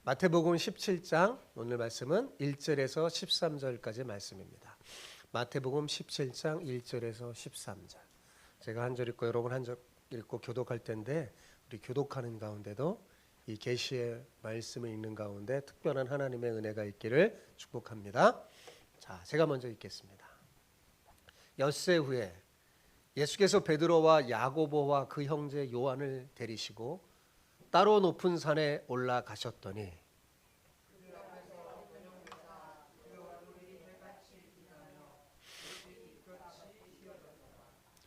마태복음 17장 오늘 말씀은 1절에서 13절까지 말씀입니다. 마태복음 17장 1절에서 13절. 제가 한 절 읽고 여러분 한 절 읽고 교독할 텐데 우리 교독하는 가운데도 이 계시의 말씀을 읽는 가운데 특별한 하나님의 은혜가 있기를 축복합니다. 자, 제가 먼저 읽겠습니다. 엿새 후에 예수께서 베드로와 야고보와 그 형제 요한을 데리시고 따로 높은 산에 올라가셨더니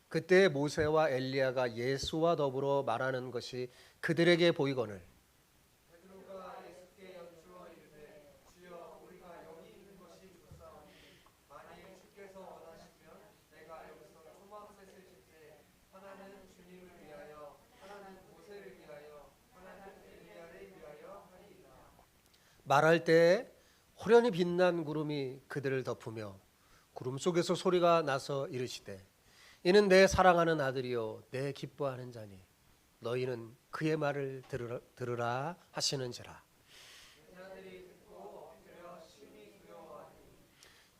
그때 모세와 엘리야가 예수와 더불어 말하는 것이 그들에게 보이거늘 말할 때에 호련히 빛난 구름이 그들을 덮으며 구름 속에서 소리가 나서 이르시되 이는 내 사랑하는 아들이요 내 기뻐하는 자니 너희는 그의 말을 들으라 하시는지라.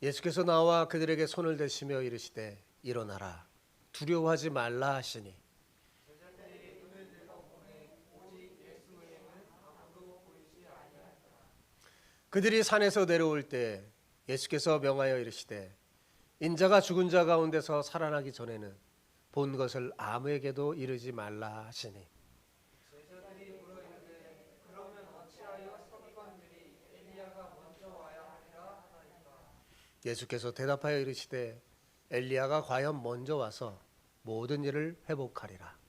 예수께서 나와 그들에게 손을 대시며 이르시되 일어나라 두려워하지 말라 하시니 그들이 산에서 내려올 때 예수께서 명하여 이르시되 인자가 죽은 자 가운데서 살아나기 전에는 본 것을 아무에게도 이르지 말라 하시니 예수께서 대답하여 이르시되 엘리야가 과연 먼저 와서 모든 일을 회복하리라.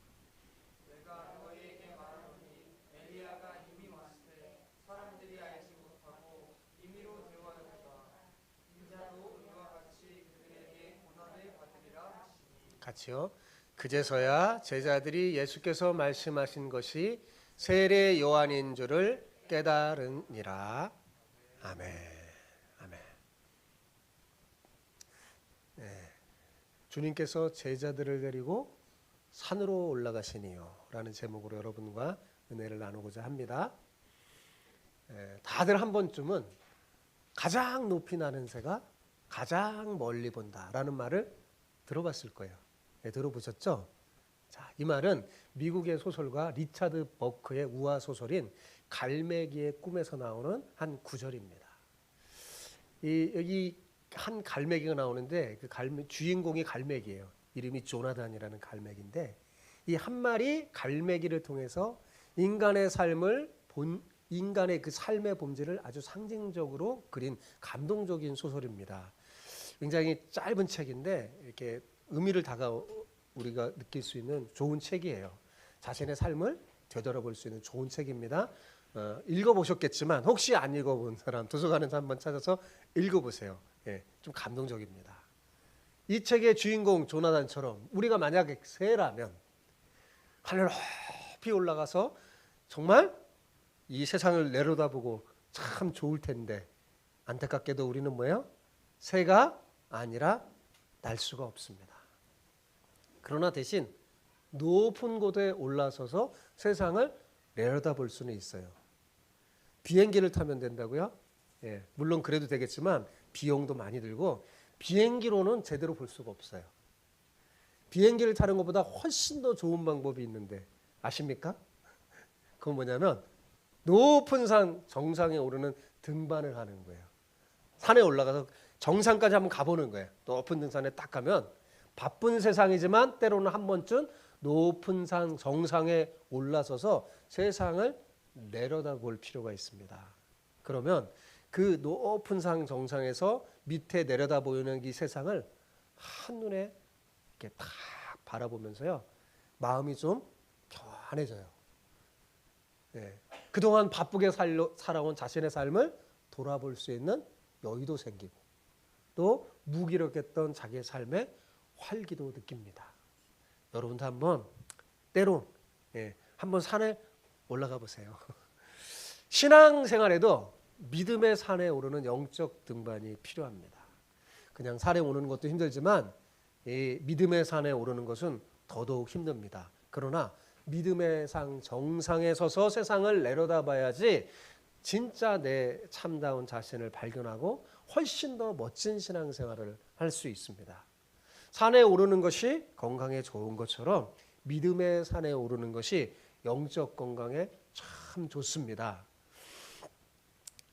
같이요. 그제서야 제자들이 예수께서 말씀하신 것이 세례 요한인 줄을 깨달으니라. 아멘. 아멘. 네. 주님께서 제자들을 데리고 산으로 올라가시니요 라는 제목으로 여러분과 은혜를 나누고자 합니다. 다들 한 번쯤은 가장 높이 나는 새가 가장 멀리 본다라는 말을 들어봤을 거예요. 네, 들어보셨죠? 자, 이 말은 미국의 소설가 리차드 버크의 우화 소설인 갈매기의 꿈에서 나오는 한 구절입니다. 여기 한 갈매기가 나오는데 그 주인공이 갈매기예요. 이름이 조나단이라는 갈매기인데 이 한 마리 갈매기를 통해서 인간의 그 삶의 본질을 아주 상징적으로 그린 감동적인 소설입니다. 굉장히 짧은 책인데 이렇게 의미를 우리가 느낄 수 있는 좋은 책이에요. 자신의 삶을 되돌아볼 수 있는 좋은 책입니다. 읽어보셨겠지만 혹시 안 읽어본 사람 도서관에서 한번 찾아서 읽어보세요. 예, 좀 감동적입니다. 이 책의 주인공 조나단처럼 우리가 만약에 새라면 하늘 높이 올라가서 정말 이 세상을 내려다보고 참 좋을 텐데 안타깝게도 우리는 뭐예요? 새가 아니라 날 수가 없습니다. 그러나 대신 높은 곳에 올라서서 세상을 내려다볼 수는 있어요. 비행기를 타면 된다고요? 예, 물론 그래도 되겠지만 비용도 많이 들고 비행기로는 제대로 볼 수가 없어요. 비행기를 타는 것보다 훨씬 더 좋은 방법이 있는데 아십니까? 그건 뭐냐면 높은 산 정상에 오르는 등반을 하는 거예요. 산에 올라가서 정상까지 한번 가보는 거예요. 높은 등산에 딱 가면 바쁜 세상이지만 때로는 한 번쯤 높은 산 정상에 올라서서 세상을 내려다볼 필요가 있습니다. 그러면 그 높은 산 정상에서 밑에 내려다 보이는 이 세상을 한눈에 이렇게 딱 바라보면서요 마음이 좀 편해져요. 네. 그동안 바쁘게 살아온 자신의 삶을 돌아볼 수 있는 여유도 생기고 또 무기력했던 자기의 삶에 활기도 느낍니다. 여러분도 한번 때론 한번 산에 올라가 보세요. 신앙생활에도 믿음의 산에 오르는 영적 등반이 필요합니다. 그냥 산에 오르는 것도 힘들지만 이 믿음의 산에 오르는 것은 더더욱 힘듭니다. 그러나 믿음의 산 정상에 서서 세상을 내려다봐야지 진짜 내 참다운 자신을 발견하고 훨씬 더 멋진 신앙생활을 할 수 있습니다. 산에 오르는 것이 건강에 좋은 것처럼 믿음의 산에 오르는 것이 영적 건강에 참 좋습니다.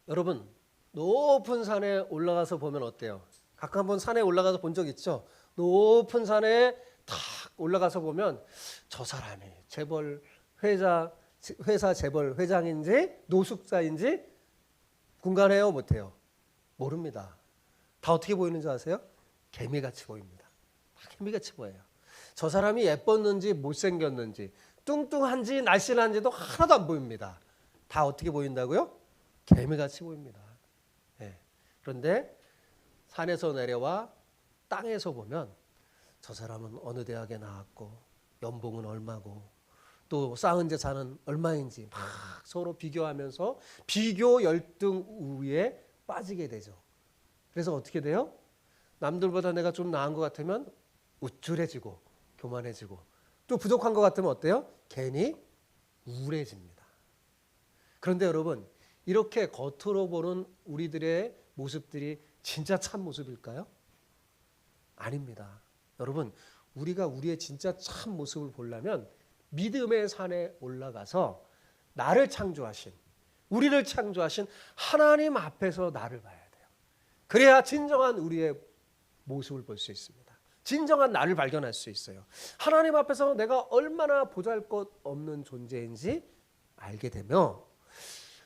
여러분, 높은 산에 올라가서 보면 어때요? 가끔 한번 산에 올라가서 본 적 있죠? 높은 산에 탁 올라가서 보면 저 사람이 재벌 회사 재벌 회장인지 노숙자인지 분간해요, 못해요? 모릅니다. 다 어떻게 보이는지 아세요? 개미같이 보입니다. 다 개미같이 보여요. 저 사람이 예뻤는지 못생겼는지 뚱뚱한지 날씬한지도 하나도 안 보입니다. 다 어떻게 보인다고요? 개미같이 보입니다. 네. 그런데 산에서 내려와 땅에서 보면 저 사람은 어느 대학에 나왔고 연봉은 얼마고 또 쌓은 재산은 얼마인지 막 서로 비교하면서 비교 열등 우위에 빠지게 되죠. 그래서 어떻게 돼요? 남들보다 내가 좀 나은 것 같으면 우쭐해지고 교만해지고 또 부족한 것 같으면 어때요? 괜히 우울해집니다. 그런데 여러분, 이렇게 겉으로 보는 우리들의 모습들이 진짜 참 모습일까요? 아닙니다. 여러분, 우리가 우리의 진짜 참 모습을 보려면 믿음의 산에 올라가서 나를 창조하신, 우리를 창조하신 하나님 앞에서 나를 봐야 돼요. 그래야 진정한 우리의 모습을 볼 수 있습니다. 진정한 나를 발견할 수 있어요. 하나님 앞에서 내가 얼마나 보잘것없는 존재인지 알게 되며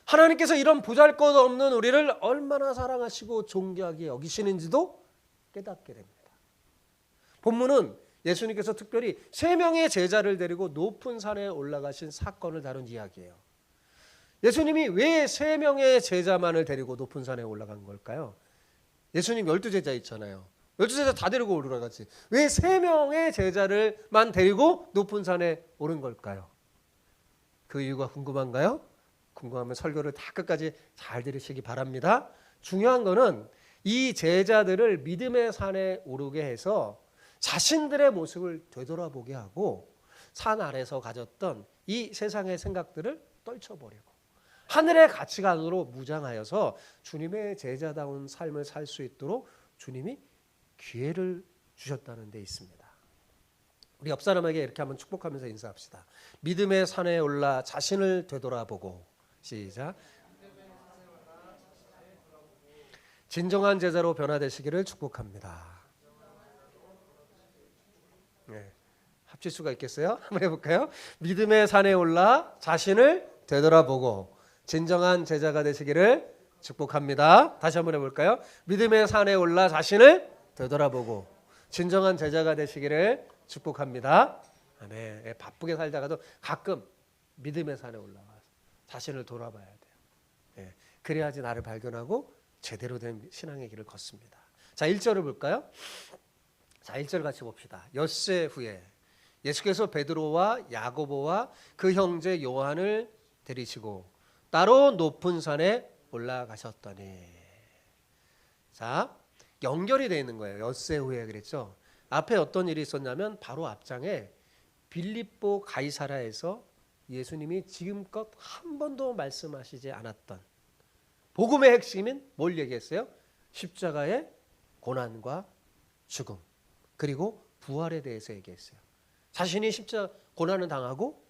하나님께서 이런 보잘것없는 우리를 얼마나 사랑하시고 존귀하게 여기시는지도 깨닫게 됩니다. 본문은 예수님께서 특별히 3명의 제자를 데리고 높은 산에 올라가신 사건을 다룬 이야기예요. 예수님이 왜 3명의 제자만을 데리고 높은 산에 올라간 걸까요? 예수님 12제자 있잖아요. 12제자 다 데리고 올라가지. 왜 3명의 제자를만 데리고 높은 산에 오른 걸까요? 그 이유가 궁금한가요? 궁금하면 설교를 다 끝까지 잘 들으시기 바랍니다. 중요한 거는 이 제자들을 믿음의 산에 오르게 해서 자신들의 모습을 되돌아보게 하고 산 아래서 가졌던 이 세상의 생각들을 떨쳐버리고 하늘의 가치관으로 무장하여서 주님의 제자다운 삶을 살 수 있도록 주님이 기회를 주셨다는 데 있습니다. 우리 옆 사람에게 이렇게 한번 축복하면서 인사합시다. 믿음의 산에 올라 자신을 되돌아보고 시작. 진정한 제자로 변화되시기를 축복합니다. 네. 합칠 수가 있겠어요? 한번 해볼까요? 믿음의 산에 올라 자신을 되돌아보고 진정한 제자가 되시기를 축복합니다. 다시 한번 해볼까요? 믿음의 산에 올라 자신을 되돌아보고 진정한 제자가 되시기를 축복합니다. 아멘. 바쁘게 살다가도 가끔 믿음의 산에 올라와 자신을 돌아봐야 돼요. 그래야지 나를 발견하고 제대로 된 신앙의 길을 걷습니다. 자, 1절을 볼까요? 자, 1절 같이 봅시다. 엿새 후에 예수께서 베드로와 야고보와 그 형제 요한을 데리시고 따로 높은 산에 올라가셨더니. 자, 연결이 되어 있는 거예요. 엿새 후에 그랬죠. 앞에 어떤 일이 있었냐면 바로 앞장에 빌립보 가이사랴에서 예수님이 지금껏 한 번도 말씀하시지 않았던 복음의 핵심인 뭘 얘기했어요? 십자가의 고난과 죽음 그리고 부활에 대해서 얘기했어요. 자신이 십자가 고난을 당하고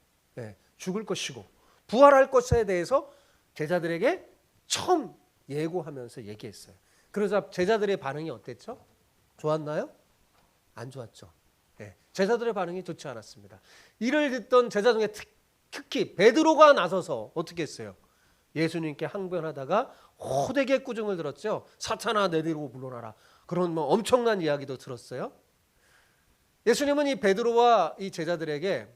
죽을 것이고 부활할 것에 대해서 제자들에게 처음 예고하면서 얘기했어요. 그러자 제자들의 반응이 어땠죠? 좋았나요? 안 좋았죠. 제자들의 반응이 좋지 않았습니다. 이를 듣던 제자 중에 특히 베드로가 나서서 어떻게 했어요? 예수님께 항변하다가 호되게 꾸중을 들었죠. 사탄아 내리로 물러나라. 그런 엄청난 이야기도 들었어요. 예수님은 이 베드로와 이 제자들에게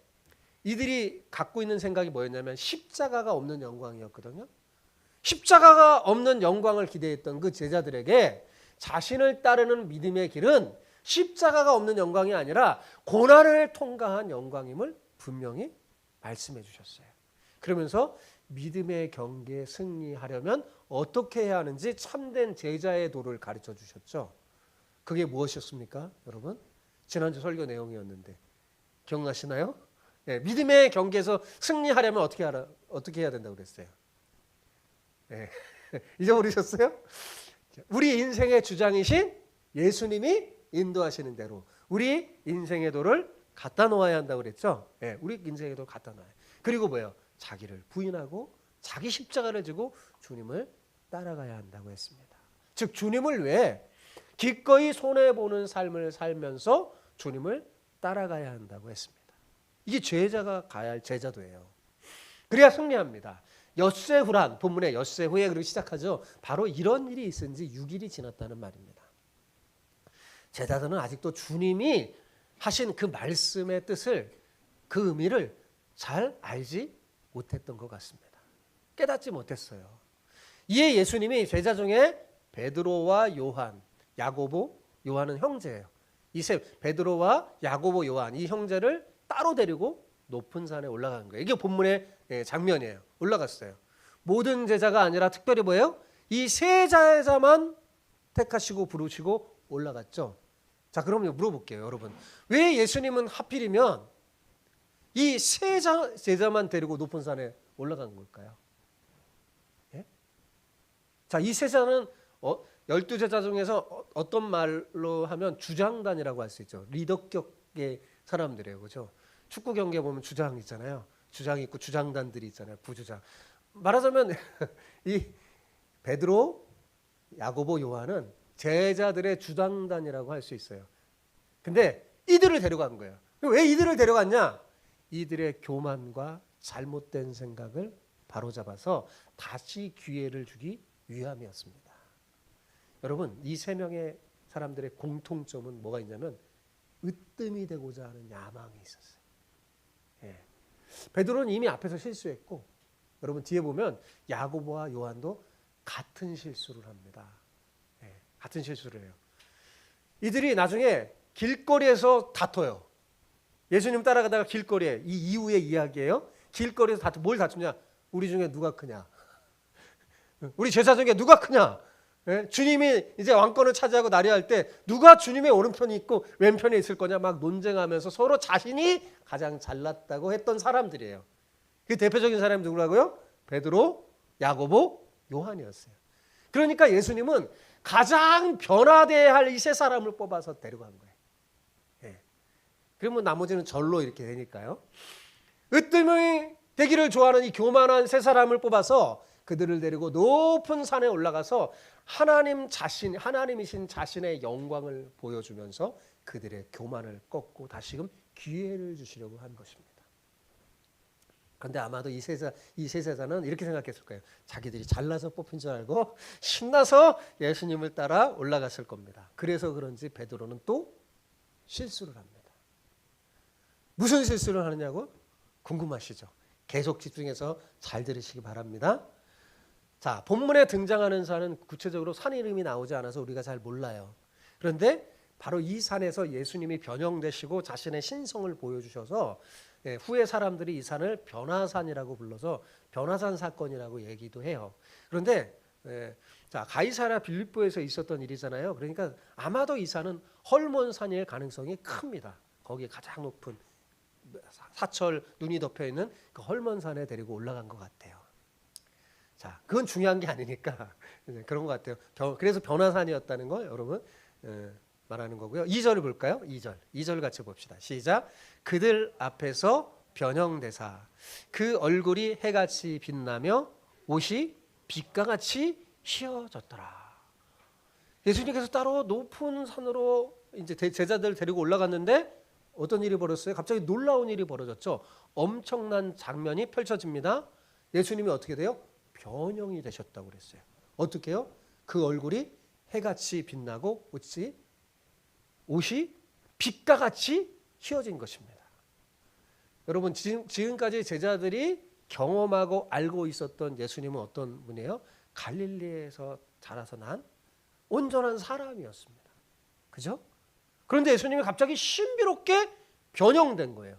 이들이 갖고 있는 생각이 뭐였냐면 십자가가 없는 영광이었거든요. 십자가가 없는 영광을 기대했던 그 제자들에게 자신을 따르는 믿음의 길은 십자가가 없는 영광이 아니라 고난을 통과한 영광임을 분명히 말씀해 주셨어요. 그러면서 믿음의 경계에 승리하려면 어떻게 해야 하는지 참된 제자의 도를 가르쳐 주셨죠. 그게 무엇이었습니까, 여러분? 지난주 설교 내용이었는데 기억나시나요? 믿음의 경계에서 승리하려면 어떻게 해야 된다고 그랬어요? 예. 잊어버리셨어요? 우리 인생의 주장이신 예수님이 인도하시는 대로 우리 인생의 도를 갖다 놓아야 한다고 그랬죠. 예, 우리 인생의 도를 갖다 놔요. 그리고 뭐예요? 자기를 부인하고 자기 십자가를 지고 주님을 따라가야 한다고 했습니다. 즉 주님을 왜 기꺼이 손해보는 삶을 살면서 주님을 따라가야 한다고 했습니다. 이게 제자가 가야 할 제자도예요. 그래야 승리합니다. 엿새 후란 본문의 엿새 후에 그렇게 시작하죠. 바로 이런 일이 있은 지 6일이 지났다는 말입니다. 제자들은 아직도 주님이 하신 그 말씀의 뜻을 그 의미를 잘 알지 못했던 것 같습니다. 깨닫지 못했어요. 이에 예수님이 제자 중에 베드로와 요한, 야고보, 요한은 형제예요. 이 베드로와 야고보, 요한 이 형제를 따로 데리고 높은 산에 올라간 거예요. 이게 본문의 장면이에요. 올라갔어요. 모든 제자가 아니라 특별히 뭐예요? 이 세 제자만 택하시고 부르시고 올라갔죠. 자, 그럼 물어볼게요, 여러분. 왜 예수님은 하필이면 이 세 제자만 데리고 높은 산에 올라간 걸까요? 예? 자, 이 세 제자는 12제자 중에서 어떤 말로 하면 주장단이라고 할 수 있죠. 리더격의 사람들이에요. 그렇죠? 축구 경기에 보면 주장 있잖아요. 주장 있고 주장단들이 있잖아요. 부주장. 말하자면 이 베드로, 야고보, 요한은 제자들의 주장단이라고 할 수 있어요. 근데 이들을 데려간 거예요. 왜 이들을 데려갔냐? 이들의 교만과 잘못된 생각을 바로잡아서 다시 기회를 주기 위함이었습니다. 여러분, 이 세 명의 사람들의 공통점은 뭐가 있냐면 으뜸이 되고자 하는 야망이 있었어요. 예. 베드로는 이미 앞에서 실수했고, 여러분 뒤에 보면 야고보와 요한도 같은 실수를 합니다. 예. 같은 실수를 해요. 이들이 나중에 길거리에서 다퉈요. 예수님 따라가다가 길거리에, 이 이후의 이야기예요. 길거리에서 뭘 다투냐? 우리 중에 누가 크냐? 우리 제자 중에 누가 크냐? 예? 주님이 이제 왕권을 차지하고 나려할 때 누가 주님의 오른편이 있고 왼편에 있을 거냐 막 논쟁하면서 서로 자신이 가장 잘났다고 했던 사람들이에요. 그 대표적인 사람이 누구라고요? 베드로, 야고보, 요한이었어요. 그러니까 예수님은 가장 변화돼야 할 이 세 사람을 뽑아서 데려간 거예요. 예. 그러면 나머지는 절로 이렇게 되니까요. 으뜸이 되기를 좋아하는 이 교만한 세 사람을 뽑아서 그들을 데리고 높은 산에 올라가서 하나님이신 자신의 영광을 보여주면서 그들의 교만을 꺾고 다시금 기회를 주시려고 한 것입니다. 그런데 아마도 이 세 제자는 이렇게 생각했을 거예요. 자기들이 잘나서 뽑힌 줄 알고 신나서 예수님을 따라 올라갔을 겁니다. 그래서 그런지 베드로는 또 실수를 합니다. 무슨 실수를 하느냐고 궁금하시죠? 계속 집중해서 잘 들으시기 바랍니다. 자, 본문에 등장하는 산은 구체적으로 산 이름이 나오지 않아서 우리가 잘 몰라요. 그런데 바로 이 산에서 예수님이 변형되시고 자신의 신성을 보여주셔서 후에 사람들이 이 산을 변화산이라고 불러서 변화산 사건이라고 얘기도 해요. 그런데 자, 가이사랴 빌립보에서 있었던 일이잖아요. 그러니까 아마도 이 산은 헐몬산일 가능성이 큽니다. 거기에 가장 높은 사철 눈이 덮여 있는 그 헐몬산에 데리고 올라간 것 같아요. 자, 그건 중요한 게 아니니까 그런 것 같아요. 그래서 변화산이었다는 거 여러분 말하는 거고요. 2절을 볼까요? 2절 같이 봅시다. 시작. 그들 앞에서 변형되사 그 얼굴이 해같이 빛나며 옷이 빛과 같이 휘어졌더라. 예수님께서 따로 높은 산으로 이제 제자들 데리고 올라갔는데 어떤 일이 벌어졌어요? 갑자기 놀라운 일이 벌어졌죠. 엄청난 장면이 펼쳐집니다. 예수님이 어떻게 돼요? 변형이 되셨다고 그랬어요. 어떻게요? 그 얼굴이 해같이 빛나고 옷이 빛과 같이 휘어진 것입니다. 여러분 지금까지 제자들이 경험하고 알고 있었던 예수님은 어떤 분이에요? 갈릴리에서 자라서 난 온전한 사람이었습니다. 그죠? 그런데 예수님이 갑자기 신비롭게 변형된 거예요.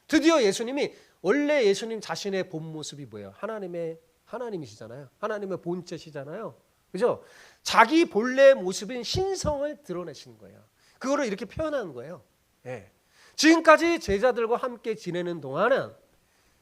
드디어 예수님이 원래 예수님 자신의 본 모습이 뭐예요? 하나님이시잖아요. 하나님의 본체시잖아요. 그죠? 자기 본래 모습인 신성을 드러내신 거예요. 그거를 이렇게 표현한 거예요. 예. 지금까지 제자들과 함께 지내는 동안은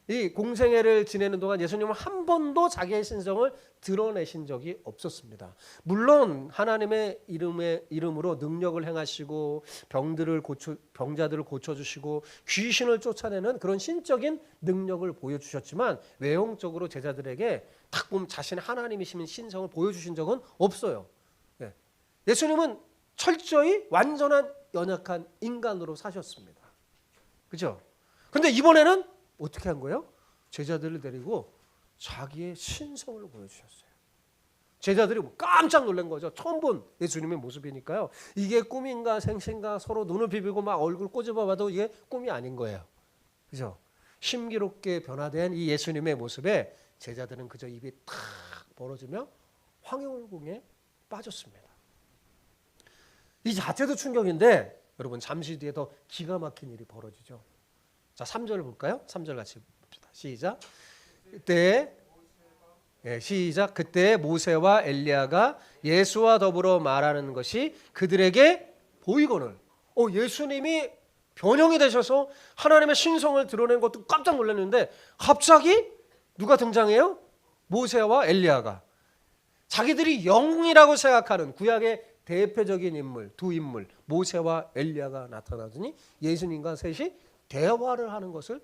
이 공생애를 지내는 동안 예수님은 한 번도 자기의 신성을 드러내신 적이 없었습니다. 물론 하나님의 이름으로 능력을 행하시고 병자들을 고쳐주시고 귀신을 쫓아내는 그런 신적인 능력을 보여주셨지만 외형적으로 제자들에게 딱 보면 자신의 하나님이신 신성을 보여주신 적은 없어요. 예수님은 철저히 완전한 연약한 인간으로 사셨습니다. 그죠? 근데 이번에는 어떻게 한 거예요? 제자들을 데리고 자기의 신성을 보여주셨어요. 제자들이 깜짝 놀란 거죠. 처음 본 예수님의 모습이니까요. 이게 꿈인가 생신가 서로 눈을 비비고 막 얼굴 꼬집어봐도 이게 꿈이 아닌 거예요. 그죠? 신기롭게 변화된 이 예수님의 모습에 제자들은 그저 입이 탁 벌어지며 황홀궁에 빠졌습니다. 이 자체도 충격인데 여러분 잠시 뒤에 더 기가 막힌 일이 벌어지죠. 자, 3절 볼까요? 3절 같이 봅시다. 시작. 그때 모세와 엘리야가 예수와 더불어 말하는 것이 그들에게 보이거늘. 예수님이 변형이 되셔서 하나님의 신성을 드러낸 것도 깜짝 놀랐는데 갑자기 누가 등장해요? 모세와 엘리야가. 자기들이 영이라고 생각하는 구약의 대표적인 인물, 두 인물 모세와 엘리야가 나타나더니 예수님과 셋이 대화를 하는 것을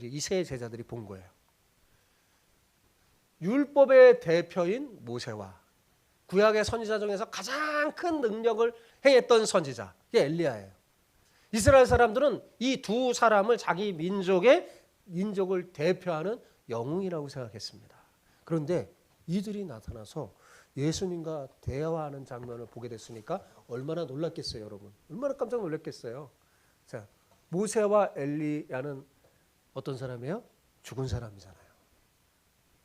이 세 제자들이 본 거예요. 율법의 대표인 모세와 구약의 선지자 중에서 가장 큰 능력을 행했던 선지자, 이게 엘리야예요. 이스라엘 사람들은 이 두 사람을 자기 민족을 대표하는 영웅이라고 생각했습니다. 그런데 이들이 나타나서 예수님과 대화하는 장면을 보게 됐으니까 얼마나 놀랐겠어요, 여러분? 얼마나 깜짝 놀랐겠어요. 자, 모세와 엘리야는 어떤 사람이에요? 죽은 사람이잖아요.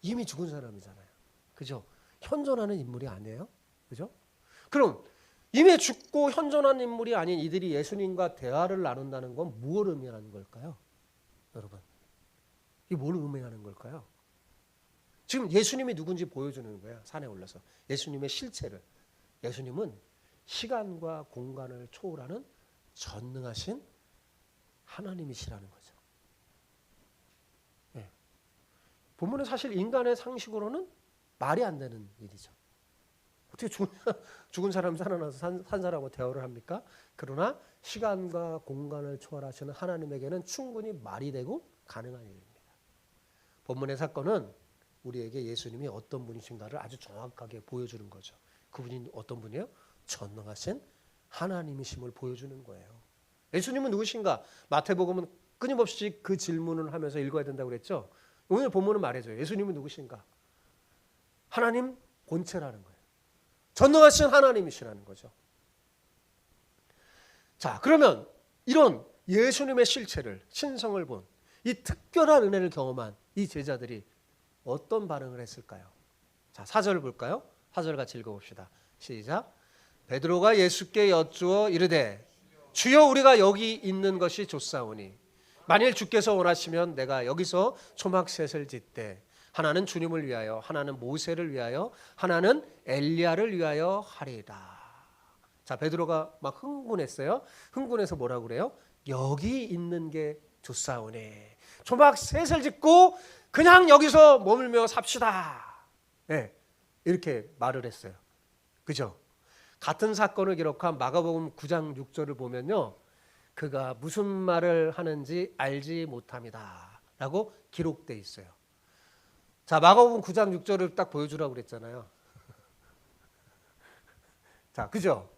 이미 죽은 사람이잖아요. 그죠? 현존하는 인물이 아니에요. 그죠? 그럼 이미 죽고 현존한 인물이 아닌 이들이 예수님과 대화를 나눈다는 건 무엇을 의미하는 걸까요? 여러분, 이게 뭘 의미하는 걸까요? 지금 예수님이 누군지 보여주는 거예요. 산에 올라서 예수님의 실체를. 예수님은 시간과 공간을 초월하는 전능하신 하나님이시라는 거죠. 네. 본문은 사실 인간의 상식으로는 말이 안 되는 일이죠. 어떻게 죽은 사람이 살아나서 산 사람하고 대화를 합니까? 그러나 시간과 공간을 초월하시는 하나님에게는 충분히 말이 되고 가능한 일입니다. 본문의 사건은 우리에게 예수님이 어떤 분이신가를 아주 정확하게 보여주는 거죠. 그분이 어떤 분이에요? 전능하신 하나님이심을 보여주는 거예요. 예수님은 누구신가? 마태복음은 끊임없이 그 질문을 하면서 읽어야 된다고 그랬죠. 오늘 본문은 말해줘요. 예수님은 누구신가? 하나님 본체라는 거예요. 전능하신 하나님이시라는 거죠. 자, 그러면 이런 예수님의 실체를, 신성을 본 이 특별한 은혜를 경험한 이 제자들이 어떤 반응을 했을까요? 자, 4절을 볼까요? 4절 같이 읽어봅시다. 시작. 베드로가 예수께 여쭈어 이르되 주여 우리가 여기 있는 것이 좋사오니 만일 주께서 원하시면 내가 여기서 초막셋을 짓되 하나는 주님을 위하여 하나는 모세를 위하여 하나는 엘리야를 위하여 하리라. 자, 베드로가 막 흥분했어요. 흥분해서 뭐라고 그래요? 여기 있는 게 좋사오니 초막셋을 짓고 그냥 여기서 머물며 삽시다. 네, 이렇게 말을 했어요. 그죠? 같은 사건을 기록한 마가복음 9장 6절을 보면요. 그가 무슨 말을 하는지 알지 못합니다. 라고 기록되어 있어요. 자, 마가복음 9장 6절을 딱 보여주라고 그랬잖아요. 자, 그죠?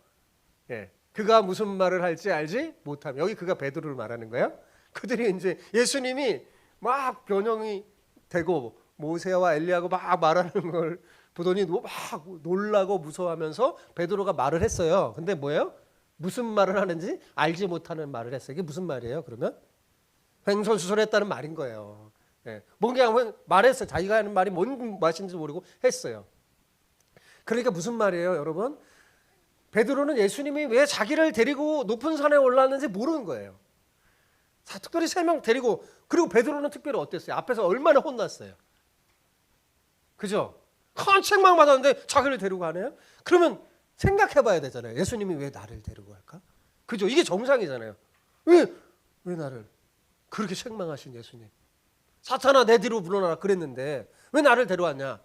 예, 그가 무슨 말을 할지 알지 못하며 여기 그가 베드로를 말하는 거예요. 그들이 이제 예수님이 막 변형이 되고 모세와 엘리야가 막 말하는 걸 보더니 막 놀라고 무서워하면서 베드로가 말을 했어요. 근데 뭐예요? 무슨 말을 하는지 알지 못하는 말을 했어요. 이게 무슨 말이에요? 그러면 횡설수설했다는 말인 거예요. 예. 뭔가 말했어요. 자기가 하는 말이 뭔 말인지 모르고 했어요. 그러니까 무슨 말이에요, 여러분? 베드로는 예수님이 왜 자기를 데리고 높은 산에 올랐는지 모르는 거예요. 특별히 3명 데리고, 그리고 베드로는 특별히 어땠어요? 앞에서 얼마나 혼났어요. 그죠? 큰 책망 받았는데 자기를 데리고 가네요? 그러면 생각해 봐야 되잖아요. 예수님이 왜 나를 데리고 갈까? 그죠? 이게 정상이잖아요. 왜 나를 그렇게 책망하신 예수님? 사탄아 내 뒤로 물러나라 그랬는데 왜 나를 데려왔냐.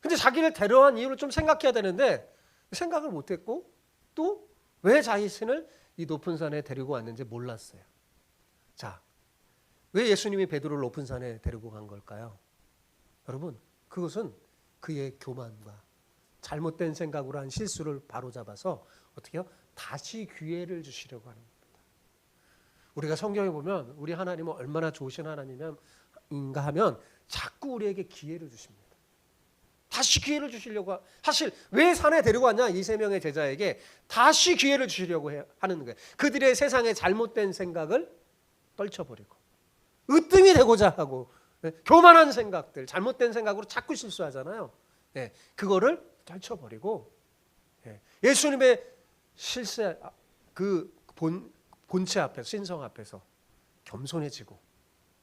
근데 자기를 데려온 이유를 좀 생각해야 되는데 생각을 못했고 또 왜 자신을 이 높은 산에 데리고 왔는지 몰랐어요. 자, 왜 예수님이 베드로를 높은 산에 데리고 간 걸까요? 여러분, 그것은 그의 교만과 잘못된 생각으로 한 실수를 바로잡아서 어떻게요? 다시 기회를 주시려고 하는 겁니다. 우리가 성경에 보면 우리 하나님은 얼마나 좋으신 하나님인가 하면 자꾸 우리에게 기회를 주십니다. 다시 기회를 주시려고 사실 왜 산에 데리고 왔냐? 이 세 명의 제자에게 다시 기회를 주시려고 하는 거예요. 그들의 세상의 잘못된 생각을 떨쳐버리고 으뜸이 되고자 하고 교만한 생각들, 잘못된 생각으로 자꾸 실수하잖아요. 그거를 떨쳐버리고 예수님의 실세 그 본체 앞에서 신성 앞에서 겸손해지고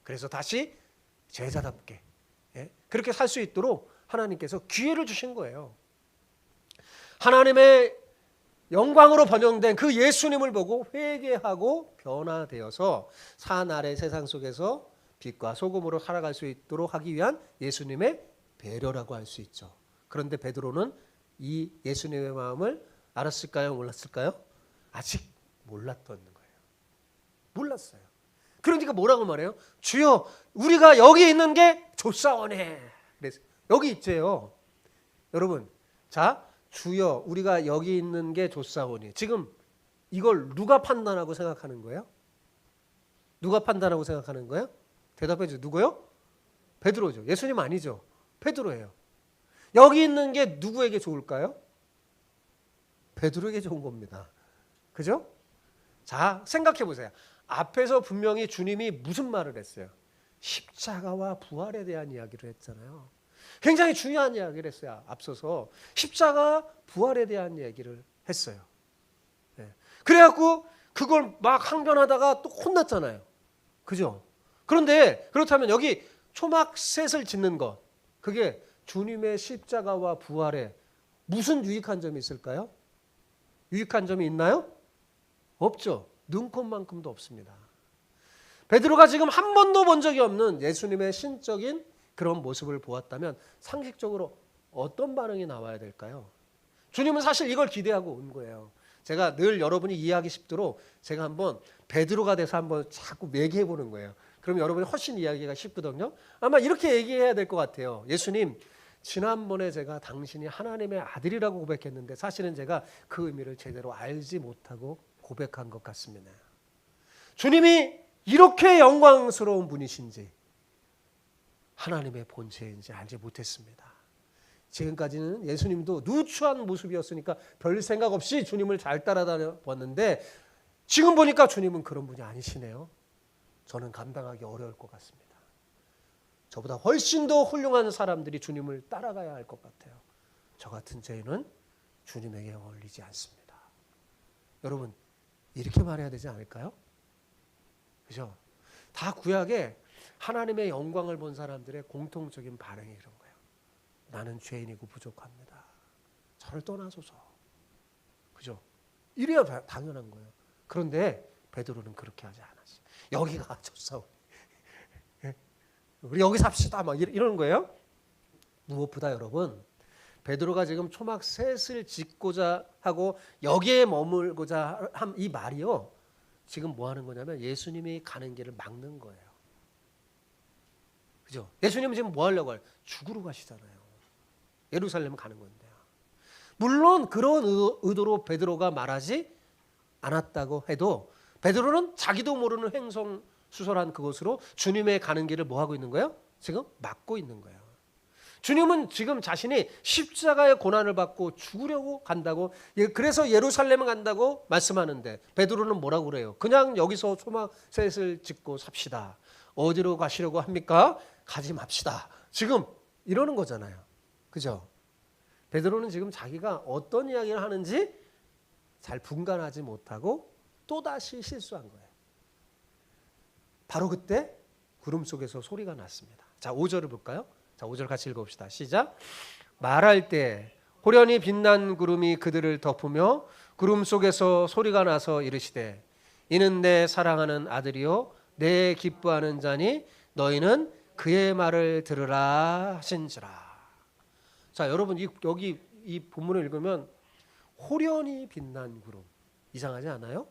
그래서 다시 제자답게 그렇게 살 수 있도록 하나님께서 기회를 주신 거예요. 하나님의 영광으로 번영된 그 예수님을 보고 회개하고 변화되어서 산 아래 세상 속에서 빛과 소금으로 살아갈 수 있도록 하기 위한 예수님의 배려라고 할 수 있죠. 그런데 베드로는 이 예수님의 마음을 알았을까요? 몰랐을까요? 아직 몰랐던 거예요. 몰랐어요. 그러니까 뭐라고 말해요? 주여 우리가 여기 있는 게 좋사오네. 그래서 여기 있지요. 여러분, 자 주여 우리가 여기 있는 게 좋사오니 지금 이걸 누가 판단하고 생각하는 거예요? 누가 판단하고 생각하는 거예요? 대답해 주세요. 누구요? 베드로죠. 예수님 아니죠. 베드로예요. 여기 있는 게 누구에게 좋을까요? 베드로에게 좋은 겁니다. 그죠? 자 생각해 보세요. 앞에서 분명히 주님이 무슨 말을 했어요? 십자가와 부활에 대한 이야기를 했잖아요. 굉장히 중요한 이야기를 했어요. 앞서서 십자가 부활에 대한 얘기를 했어요. 그래갖고 그걸 막 항변하다가 또 혼났잖아요. 그죠? 그런데 그렇다면 여기 초막셋을 짓는 것 그게 주님의 십자가와 부활에 무슨 유익한 점이 있을까요? 유익한 점이 있나요? 없죠. 눈꼽만큼도 없습니다. 베드로가 지금 한 번도 본 적이 없는 예수님의 신적인 그런 모습을 보았다면 상식적으로 어떤 반응이 나와야 될까요? 주님은 사실 이걸 기대하고 온 거예요. 제가 늘 여러분이 이해하기 쉽도록 제가 한번 베드로가 돼서 한번 자꾸 얘기해 보는 거예요. 그럼 여러분이 훨씬 이해하기가 쉽거든요. 아마 이렇게 얘기해야 될 것 같아요. 예수님, 지난번에 제가 당신이 하나님의 아들이라고 고백했는데 사실은 제가 그 의미를 제대로 알지 못하고 고백한 것 같습니다. 주님이 이렇게 영광스러운 분이신지 하나님의 본체인지 알지 못했습니다. 지금까지는 예수님도 누추한 모습이었으니까 별 생각 없이 주님을 잘 따라다녀 봤는데 지금 보니까 주님은 그런 분이 아니시네요. 저는 감당하기 어려울 것 같습니다. 저보다 훨씬 더 훌륭한 사람들이 주님을 따라가야 할 것 같아요. 저 같은 죄인은 주님에게 어울리지 않습니다. 여러분 이렇게 말해야 되지 않을까요? 그죠? 다 구약에 하나님의 영광을 본 사람들의 공통적인 반응이 이런 거예요. 나는 죄인이고 부족합니다. 저를 떠나소서. 그죠? 이래야 당연한 거예요. 그런데 베드로는 그렇게 하지 않았어요. 여기가 좋사오니 우리 여기 삽시다 막 이러는 거예요. 무엇보다 여러분 베드로가 지금 초막 셋을 짓고자 하고 여기에 머물고자 한 이 말이요. 지금 뭐 하는 거냐면 예수님이 가는 길을 막는 거예요. 그죠? 예수님은 지금 뭐 하려고 해요? 죽으러 가시잖아요. 예루살렘 가는 건데요. 물론 그런 의도로 베드로가 말하지 않았다고 해도 베드로는 자기도 모르는 횡성수설한 그것으로 주님의 가는 길을 뭐 하고 있는 거예요? 지금 막고 있는 거예요. 주님은 지금 자신이 십자가의 고난을 받고 죽으려고 간다고 그래서 예루살렘을 간다고 말씀하는데 베드로는 뭐라고 그래요? 그냥 여기서 초막셋을 짓고 삽시다. 어디로 가시려고 합니까? 가지 맙시다. 지금 이러는 거잖아요. 그죠? 베드로는 지금 자기가 어떤 이야기를 하는지 잘 분간하지 못하고 또다시 실수한 거예요. 바로 그때 구름 속에서 소리가 났습니다. 자, 5절을 볼까요? 자, 5절 같이 읽어봅시다. 시작. 말할 때 호련히 빛난 구름이 그들을 덮으며 구름 속에서 소리가 나서 이르시되 이는 내 사랑하는 아들이요 내 기뻐하는 자니 너희는 그의 말을 들으라 하신지라. 자, 여러분 여기 이 본문을 읽으면 호련히 빛난 구름, 이상하지 않아요?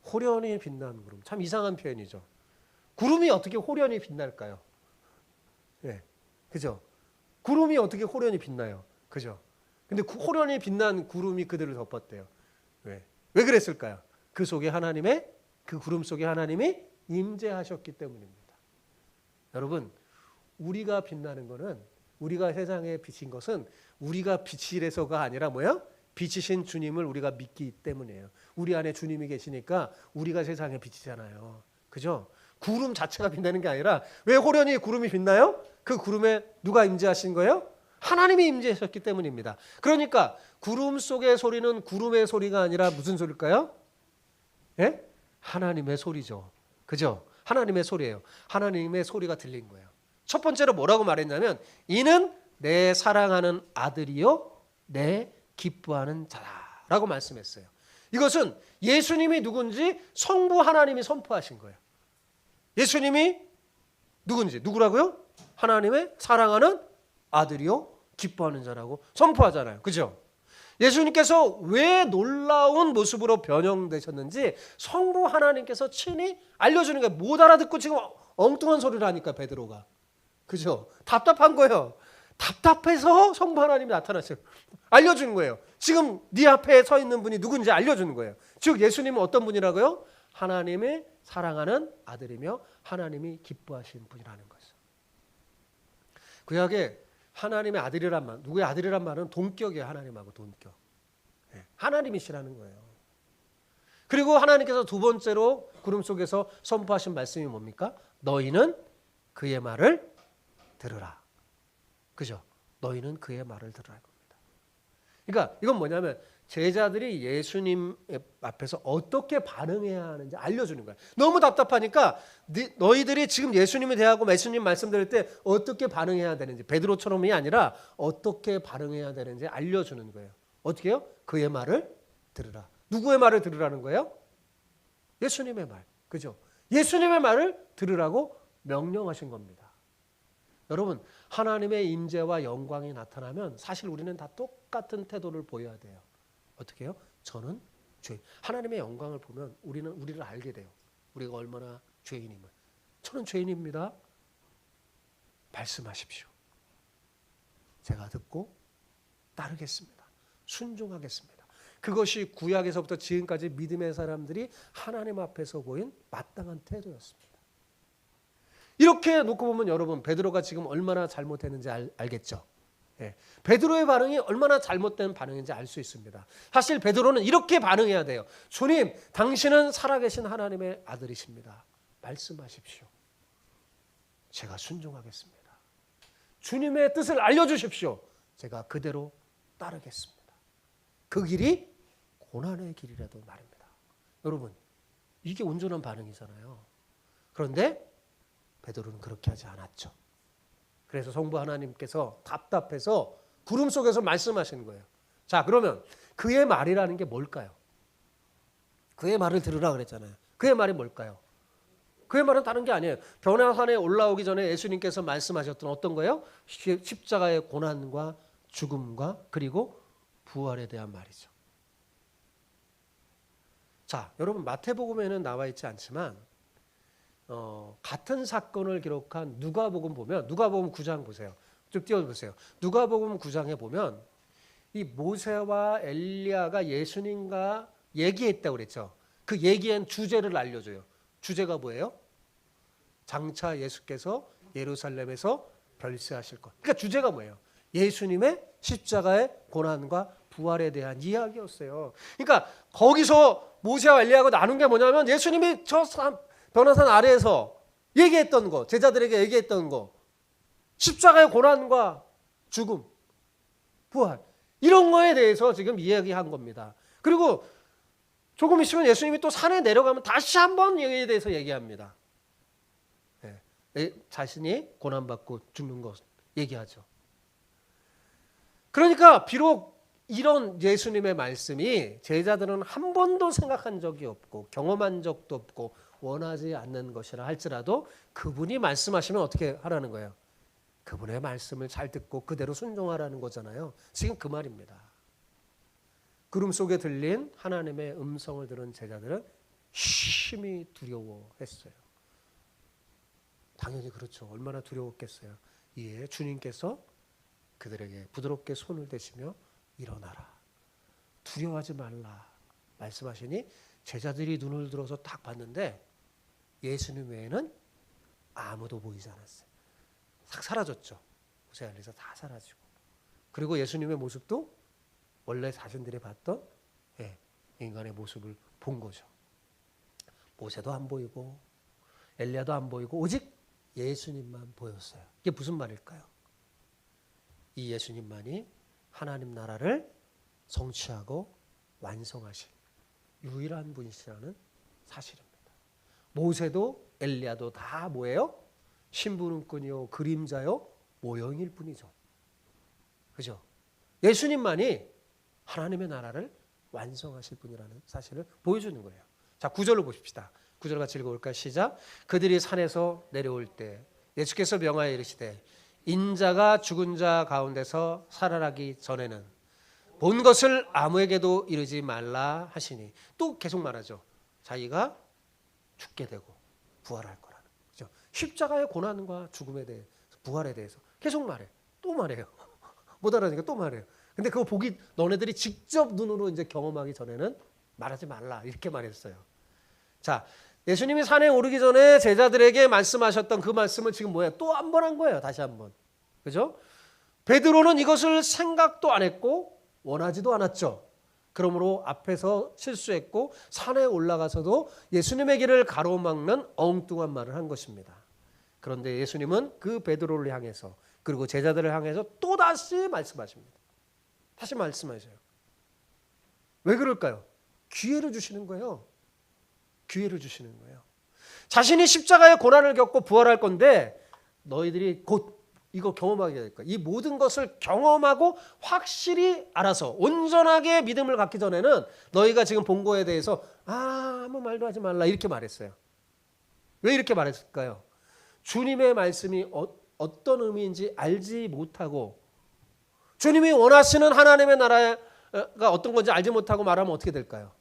호련히 빛난 구름, 참 이상한 표현이죠. 구름이 어떻게 호련히 빛날까요? 예, 그죠? 구름이 어떻게 호련히 빛나요? 그죠? 근데 호련히 빛난 구름이 그들을 덮었대요. 왜 그랬을까요? 그 속에 하나님의, 그 구름 속에 하나님이 임재하셨기 때문입니다. 여러분, 우리가 빛나는 것은, 우리가 세상에 비친 것은 우리가 빛이라서가 아니라 뭐야? 빛이신 주님을 우리가 믿기 때문이에요. 우리 안에 주님이 계시니까 우리가 세상에 빛이잖아요. 그죠? 구름 자체가 빛나는 게 아니라, 왜 호련히 구름이 빛나요? 그 구름에 누가 임재하신 거예요? 하나님이 임재하셨기 때문입니다. 그러니까 구름 속의 소리는 구름의 소리가 아니라 무슨 소리일까요? 예? 하나님의 소리죠. 그죠? 하나님의 소리예요. 하나님의 소리가 들린 거예요. 첫 번째로 뭐라고 말했냐면, 이는 내 사랑하는 아들이요 내 기뻐하는 자라라고 말씀했어요. 이것은 예수님이 누군지 성부 하나님이 선포하신 거예요. 예수님이 누군지, 누구라고요? 하나님의 사랑하는 아들이요 기뻐하는 자라고 선포하잖아요. 그죠? 예수님께서 왜 놀라운 모습으로 변형되셨는지 성부 하나님께서 친히 알려주는 거예요. 못 알아듣고 지금 엉뚱한 소리를 하니까 베드로가. 그죠? 답답한 거예요. 답답해서 성부 하나님이 나타나셔요. 알려주는 거예요. 지금 네 앞에 서 있는 분이 누군지 알려주는 거예요. 즉 예수님은 어떤 분이라고요? 하나님의 사랑하는 아들이며 하나님이 기뻐하시는 분이라는 거죠. 구약에 하나님의 아들이란 말, 누구의 아들이란 말은 동격이에요. 하나님하고 동격. 하나님이시라는 거예요. 그리고 하나님께서 두 번째로 구름 속에서 선포하신 말씀이 뭡니까? 너희는 그의 말을 들으라. 그죠? 너희는 그의 말을 들으라 겁니다. 그러니까 이건 뭐냐면 제자들이 예수님 앞에서 어떻게 반응해야 하는지 알려주는 거예요. 너무 답답하니까 너희들이 지금 예수님에 대하고 예수님 말씀 들을 때 어떻게 반응해야 되는지, 베드로처럼이 아니라 어떻게 반응해야 되는지 알려주는 거예요. 어떻게 해요? 그의 말을 들으라. 누구의 말을 들으라는 거예요? 예수님의 말. 그죠? 예수님의 말을 들으라고 명령하신 겁니다. 여러분, 하나님의 임재와 영광이 나타나면 사실 우리는 다 똑같은 태도를 보여야 돼요. 어떻게 해요? 저는 죄인. 하나님의 영광을 보면 우리를 알게 돼요. 우리가 얼마나 죄인임을. 저는 죄인입니다. 말씀하십시오. 제가 듣고 따르겠습니다. 순종하겠습니다. 그것이 구약에서부터 지금까지 믿음의 사람들이 하나님 앞에서 보인 마땅한 태도였습니다. 이렇게 놓고 보면 여러분, 베드로가 지금 얼마나 잘못했는지 알겠죠? 예. 베드로의 반응이 얼마나 잘못된 반응인지 알 수 있습니다. 사실 베드로는 이렇게 반응해야 돼요. 주님, 당신은 살아계신 하나님의 아들이십니다. 말씀하십시오. 제가 순종하겠습니다. 주님의 뜻을 알려주십시오. 제가 그대로 따르겠습니다. 그 길이 고난의 길이라도 말입니다. 여러분, 이게 온전한 반응이잖아요. 그런데 베드로는 그렇게 하지 않았죠. 그래서 성부 하나님께서 답답해서 구름 속에서 말씀하시는 거예요. 자, 그러면 그의 말이라는 게 뭘까요? 그의 말을 들으라 그랬잖아요. 그의 말이 뭘까요? 그의 말은 다른 게 아니에요. 변화산에 올라오기 전에 예수님께서 말씀하셨던 어떤 거예요? 십자가의 고난과 죽음과 그리고 부활에 대한 말이죠. 자, 여러분, 마태복음에는 나와 있지 않지만 같은 사건을 기록한 누가복음 보면, 누가복음 9장 보세요. 쭉 띄워보세요. 누가복음 9장에 보면 이 모세와 엘리야가 예수님과 얘기했다고 그랬죠. 그 얘기한 주제를 알려줘요. 주제가 뭐예요? 장차 예수께서 예루살렘에서 별세하실 것. 그러니까 주제가 뭐예요? 예수님의 십자가의 고난과 부활에 대한 이야기였어요. 그러니까 거기서 모세와 엘리야가 나눈 게 뭐냐면 예수님이 저 변화산 아래에서 얘기했던 거, 제자들에게 얘기했던 거, 십자가의 고난과 죽음, 부활, 이런 거에 대해서 지금 이야기한 겁니다. 그리고 조금 있으면 예수님이 또 산에 내려가면 다시 한번 여기에 대해서 얘기합니다. 자신이 고난받고 죽는 것 얘기하죠. 그러니까 비록 이런 예수님의 말씀이 제자들은 한 번도 생각한 적이 없고 경험한 적도 없고 원하지 않는 것이라 할지라도 그분이 말씀하시면 어떻게 하라는 거예요? 그분의 말씀을 잘 듣고 그대로 순종하라는 거잖아요. 지금 그 말입니다. 구름 속에 들린 하나님의 음성을 들은 제자들은 심히 두려워했어요. 당연히 그렇죠. 얼마나 두려웠겠어요. 이에 주님께서 그들에게 부드럽게 손을 대시며 일어나라. 두려워하지 말라 말씀하시니 제자들이 눈을 들어서 딱 봤는데 예수님 외에는 아무도 보이지 않았어요. 싹 사라졌죠. 모세 안에서 다 사라지고. 그리고 예수님의 모습도 원래 자신들이 봤던 인간의 모습을 본 거죠. 모세도 안 보이고 엘리야도 안 보이고 오직 예수님만 보였어요. 이게 무슨 말일까요? 이 예수님만이 하나님 나라를 성취하고 완성하신 유일한 분이시라는 사실입니다. 모세도 엘리야도 다 뭐예요? 신부름꾼이요 그림자요 모형일 뿐이죠. 그죠? 예수님만이 하나님의 나라를 완성하실 분이라는 사실을 보여주는 거예요. 자, 9절로 보십시다. 9절 같이 읽어볼까요? 시작. 그들이 산에서 내려올 때 예수께서 명하여 이르시되 인자가 죽은 자 가운데서 살아나기 전에는 본 것을 아무에게도 이르지 말라 하시니 또 계속 말하죠. 자기가 죽게 되고 부활할 거라는 거죠. 십자가의 고난과 죽음에 대해 부활에 대해서 계속 말해. 또 말해요. 못 알아듣니까 또 말해요. 근데 그거 보기 너네들이 직접 눈으로 이제 경험하기 전에는 말하지 말라 이렇게 말했어요. 자, 예수님이 산에 오르기 전에 제자들에게 말씀하셨던 그 말씀을 지금 뭐야? 또 한 번 한 거예요. 다시 한 번. 그죠? 베드로는 이것을 생각도 안 했고 원하지도 않았죠. 그러므로 앞에서 실수했고 산에 올라가서도 예수님의 길을 가로막는 엉뚱한 말을 한 것입니다. 그런데 예수님은 그 베드로를 향해서 그리고 제자들을 향해서 또다시 말씀하십니다. 다시 말씀하셔요. 왜 그럴까요? 기회를 주시는 거예요. 기회를 주시는 거예요. 자신이 십자가의 고난을 겪고 부활할 건데 너희들이 곧 이거 경험하게 될 거야. 이 모든 것을 경험하고 확실히 알아서 온전하게 믿음을 갖기 전에는 너희가 지금 본 거에 대해서 아무 말도 하지 말라 이렇게 말했어요. 왜 이렇게 말했을까요? 주님의 말씀이 어떤 의미인지 알지 못하고 주님이 원하시는 하나님의 나라가 어떤 건지 알지 못하고 말하면 어떻게 될까요?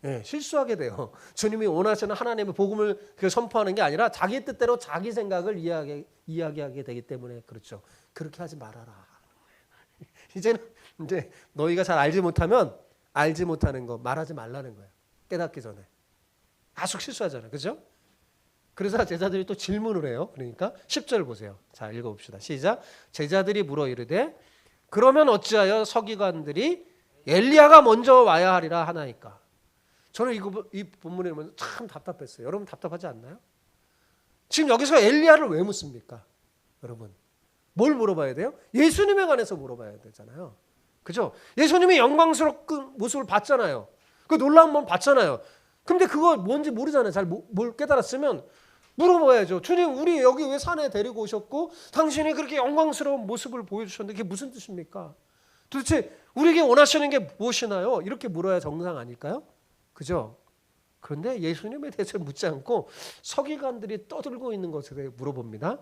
네, 실수하게 돼요. 주님이 원하시는 하나님의 복음을 선포하는 게 아니라 자기 뜻대로 자기 생각을 이야기하게 되기 때문에 그렇죠. 그렇게 하지 말아라. 이제는 이제 너희가 잘 알지 못하면 알지 못하는 거 말하지 말라는 거예요. 깨닫기 전에. 계속 실수하잖아요. 그죠? 그래서 제자들이 또 질문을 해요. 그러니까 10절 보세요. 자, 읽어봅시다. 시작. 제자들이 물어 이르되 그러면 어찌하여 서기관들이 엘리야가 먼저 와야 하리라 하나이까. 저는 이 본문에 보면 참 답답했어요. 여러분 답답하지 않나요? 지금 여기서 엘리야를 왜 묻습니까? 여러분 뭘 물어봐야 돼요? 예수님에 관해서 물어봐야 되잖아요. 그죠? 예수님이 영광스러운 모습을 봤잖아요. 그 놀라운 몸 봤잖아요. 근데 그거 뭔지 모르잖아요. 잘 뭘 깨달았으면 물어봐야죠. 주님 우리 여기 왜 산에 데리고 오셨고 당신이 그렇게 영광스러운 모습을 보여주셨는데 그게 무슨 뜻입니까? 도대체 우리에게 원하시는 게 무엇이나요? 이렇게 물어야 정상 아닐까요? 그죠? 그런데 예수님에 대해서 묻지 않고 서기관들이 떠들고 있는 것에 대해 물어봅니다.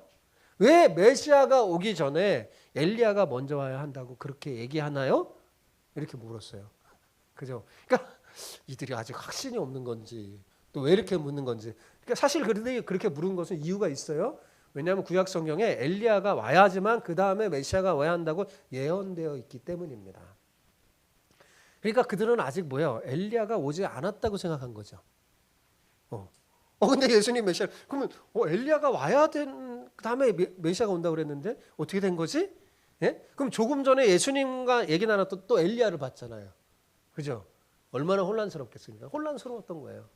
왜 메시아가 오기 전에 엘리야가 먼저 와야 한다고 그렇게 얘기하나요? 이렇게 물었어요. 그죠? 그러니까 이들이 아직 확신이 없는 건지 또 왜 이렇게 묻는 건지. 그러니까 사실 그렇게 물은 것은 이유가 있어요. 왜냐하면 구약 성경에 엘리야가 와야 하지만 그 다음에 메시아가 와야 한다고 예언되어 있기 때문입니다. 그러니까 그들은 아직 뭐예요? 엘리야가 오지 않았다고 생각한 거죠. 근데 예수님 메시아 그러면 엘리야가 와야 된 그다음에 메시아가 온다고 그랬는데 어떻게 된 거지? 예? 그럼 조금 전에 예수님과 얘기 나눴던 또 엘리야를 봤잖아요. 그죠? 얼마나 혼란스럽겠습니까? 혼란스러웠던 거예요.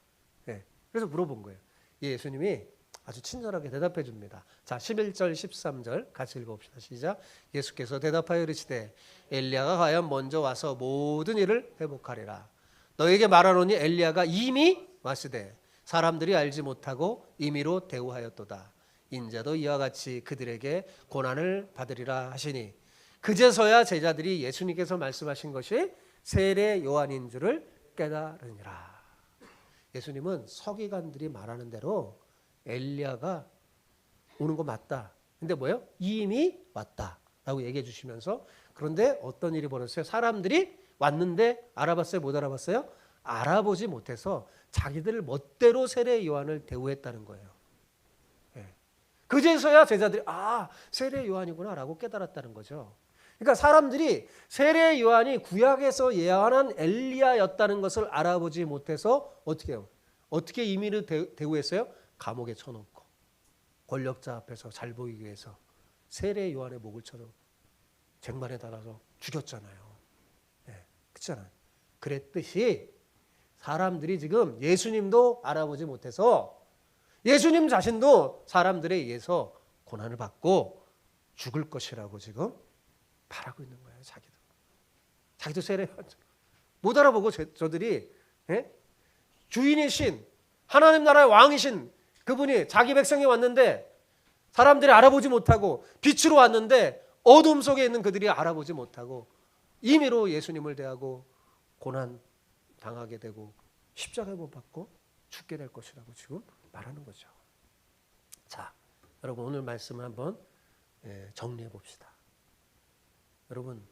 예. 그래서 물어본 거예요. 예수님이 아주 친절하게 대답해 줍니다. 자, 11절 13절 같이 읽어봅시다. 시작. 예수께서 대답하여 이르시되 엘리야가 과연 먼저 와서 모든 일을 회복하리라. 너에게 말하노니 엘리야가 이미 왔으되 사람들이 알지 못하고 임의로 대우하였도다. 인자도 이와 같이 그들에게 고난을 받으리라 하시니 그제서야 제자들이 예수님께서 말씀하신 것이 세례 요한인 줄을 깨달으니라. 예수님은 서기관들이 말하는 대로 엘리야가 오는 거 맞다. 근데 뭐예요? 이미 왔다라고 얘기해 주시면서 그런데 어떤 일이 벌어졌어요? 사람들이 왔는데 알아봤어요? 못 알아봤어요? 알아보지 못해서 자기들 멋대로 세례 요한을 대우했다는 거예요. 예. 그제서야 제자들이 세례 요한이구나라고 깨달았다는 거죠. 그러니까 사람들이 세례 요한이 구약에서 예언한 엘리야였다는 것을 알아보지 못해서 어떻게 해요? 어떻게 임의로 대우했어요? 감옥에 쳐놓고 권력자 앞에서 잘 보이기 위해서 세례 요한의 목을 쳐서 쟁반에 달아서 죽였잖아요. 네, 그렇잖아요. 그랬듯이 사람들이 지금 예수님도 알아보지 못해서 예수님 자신도 사람들에 의해서 고난을 받고 죽을 것이라고 지금 바라고 있는 거예요. 자기도 세례 못 알아보고 저들이 주인이신 하나님 나라의 왕이신 그분이 자기 백성이 왔는데 사람들이 알아보지 못하고 빛으로 왔는데 어둠 속에 있는 그들이 알아보지 못하고 임의로 예수님을 대하고 고난 당하게 되고 십자가에 못 박고 죽게 될 것이라고 지금 말하는 거죠. 자, 여러분 오늘 말씀을 한번 정리해 봅시다. 여러분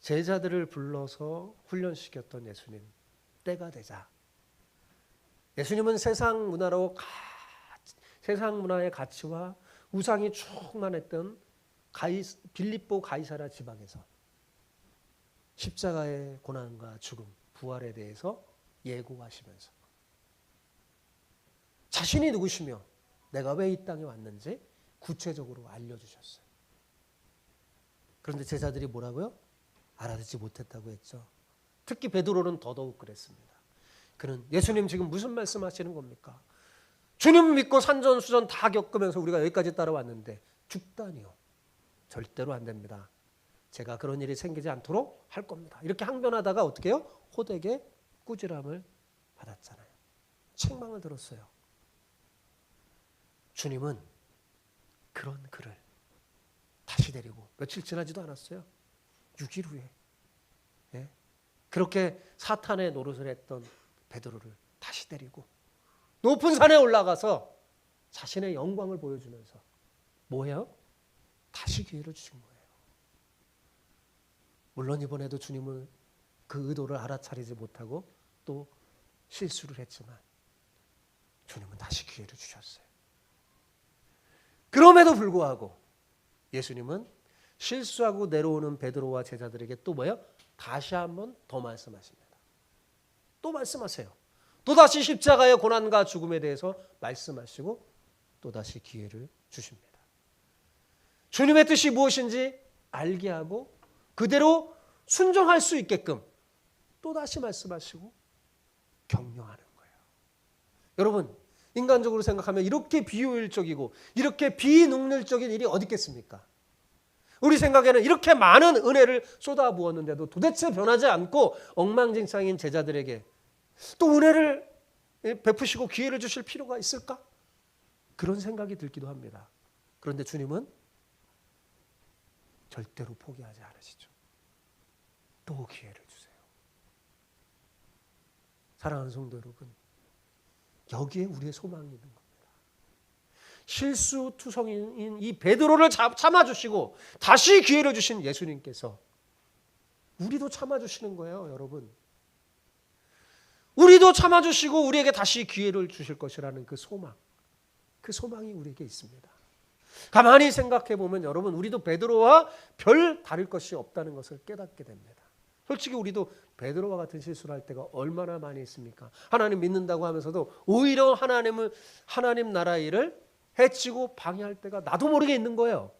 제자들을 불러서 훈련시켰던 예수님 때가 되자 예수님은 세상 문화의 가치와 우상이 충만했던 빌립보 가이사랴 지방에서 십자가의 고난과 죽음, 부활에 대해서 예고하시면서 자신이 누구시며 내가 왜 이 땅에 왔는지 구체적으로 알려주셨어요. 그런데 제자들이 뭐라고요? 알아듣지 못했다고 했죠. 특히 베드로는 더더욱 그랬습니다. 그는 예수님 지금 무슨 말씀하시는 겁니까? 주님 믿고 산전수전 다 겪으면서 우리가 여기까지 따라왔는데 죽다니요. 절대로 안 됩니다. 제가 그런 일이 생기지 않도록 할 겁니다. 이렇게 항변하다가 어떻게 해요? 호되게 꾸지람을 받았잖아요. 책망을 들었어요. 주님은 그런 그를 다시 데리고 며칠 지나지도 않았어요. 6일 후에 그렇게 사탄의 노릇을 했던 베드로를 다시 데리고 높은 산에 올라가서 자신의 영광을 보여주면서 뭐예요? 다시 기회를 주신 거예요. 물론 이번에도 주님은 그 의도를 알아차리지 못하고 또 실수를 했지만 주님은 다시 기회를 주셨어요. 그럼에도 불구하고 예수님은 실수하고 내려오는 베드로와 제자들에게 또 뭐예요? 다시 한번 더 말씀하십니다. 또 말씀하세요. 또다시 십자가의 고난과 죽음에 대해서 말씀하시고 또다시 기회를 주십니다. 주님의 뜻이 무엇인지 알게 하고 그대로 순종할 수 있게끔 또다시 말씀하시고 격려하는 거예요. 여러분 인간적으로 생각하면 이렇게 비효율적이고 이렇게 비능률적인 일이 어디 있겠습니까? 우리 생각에는 이렇게 많은 은혜를 쏟아부었는데도 도대체 변하지 않고 엉망진창인 제자들에게 또 은혜를 베푸시고 기회를 주실 필요가 있을까? 그런 생각이 들기도 합니다. 그런데 주님은 절대로 포기하지 않으시죠. 또 기회를 주세요. 사랑하는 성도 여러분, 여기에 우리의 소망이 있는 겁니다. 실수투성인 이 베드로를 참아주시고 다시 기회를 주신 예수님께서 우리도 참아주시는 거예요, 여러분. 우리도 참아주시고 우리에게 다시 기회를 주실 것이라는 그 소망이 우리에게 있습니다. 가만히 생각해 보면 여러분 우리도 베드로와 별 다를 것이 없다는 것을 깨닫게 됩니다. 솔직히 우리도 베드로와 같은 실수를 할 때가 얼마나 많이 있습니까? 하나님 믿는다고 하면서도 오히려 하나님 나라 일을 해치고 방해할 때가 나도 모르게 있는 거예요.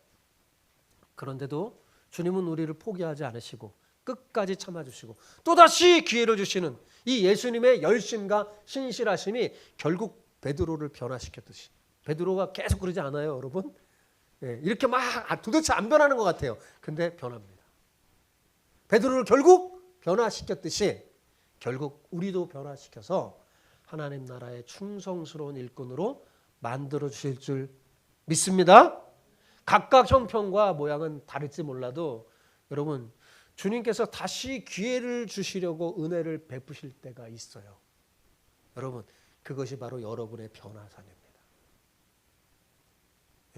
그런데도 주님은 우리를 포기하지 않으시고 끝까지 참아주시고 또다시 기회를 주시는 이 예수님의 열심과 신실하심이 결국 베드로를 변화시켰듯이 베드로가 계속 그러지 않아요, 여러분? 이렇게 막 도대체 안 변하는 것 같아요. 근데 변합니다. 베드로를 결국 변화시켰듯이 결국 우리도 변화시켜서 하나님 나라의 충성스러운 일꾼으로 만들어 주실 줄 믿습니다. 각각 형편과 모양은 다를지 몰라도 여러분 주님께서 다시 기회를 주시려고 은혜를 베푸실 때가 있어요. 여러분, 그것이 바로 여러분의 변화산입니다.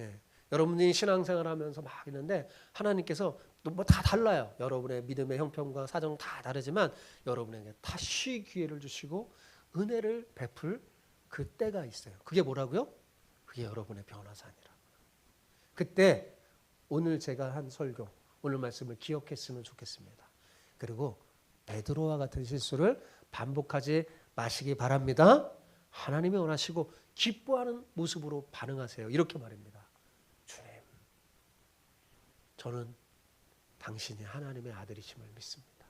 예. 여러분이 신앙생활 하면서 막 있는데 하나님께서 뭐 다 달라요. 여러분의 믿음의 형편과 사정 다 다르지만 여러분에게 다시 기회를 주시고 은혜를 베풀 그 때가 있어요. 그게 뭐라고요? 그게 여러분의 변화산이라. 그때 오늘 제가 한 설교, 오늘 말씀을 기억했으면 좋겠습니다. 그리고 베드로와 같은 실수를 반복하지 마시기 바랍니다. 하나님이 원하시고 기뻐하는 모습으로 반응하세요. 이렇게 말입니다. 주님, 저는 당신이 하나님의 아들이심을 믿습니다.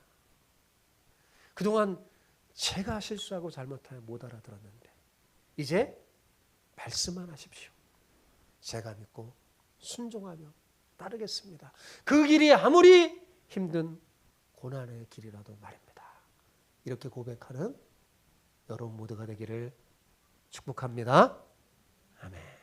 그동안 제가 실수하고 잘못하여 못 알아들었는데 이제 말씀만 하십시오. 제가 믿고 순종하며 따르겠습니다. 그 길이 아무리 힘든 고난의 길이라도 말입니다. 이렇게 고백하는 여러분 모두가 되기를 축복합니다. 아멘.